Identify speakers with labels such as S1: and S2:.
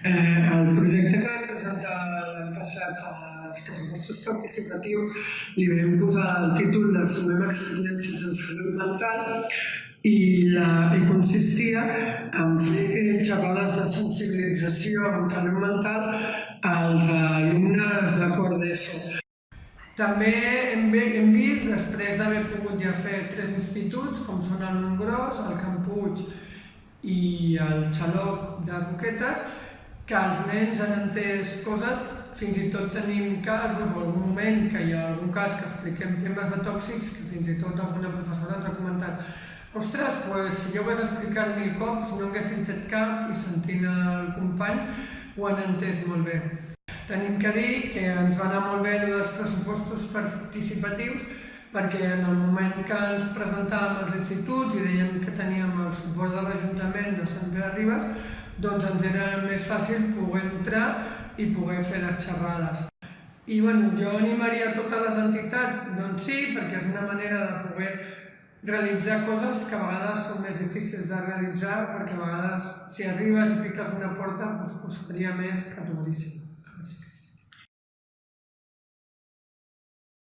S1: El projecte que vam presentar l'any passat als pressupostos participatius li vam posar el títol de Sumem experiències en salut mental i consistia en fer xerrades de sensibilització en salut mental als alumnes de quart d'ESO. També hem vist, després d'haver pogut ja fer 3 instituts, com són el Montgròs, el Camp Puig i el Xaloc de Roquetes, que els nens han entès coses, fins i tot tenim casos o algun moment que hi ha algun cas que expliquem temes de tòxics, que fins i tot alguna professora ens ha comentat: ostres, si jo ho hagués explicat 1000 cops no haguessin fet cap i sentint el company ho han entès molt bé. Tenim que dir que ens va anar molt bé els pressupostos participatius perquè en el moment que ens presentàvem als instituts i dèiem que teníem el suport de l'Ajuntament de Sant Pere Ribes, doncs ens era més fàcil poder entrar i poder fer les xerrades. I jo animaria totes les entitats, doncs sí, perquè és una manera de poder realitzar coses que a vegades són més difícils de realitzar, perquè a vegades si arribes i piques una porta costaria més que t'obrissin.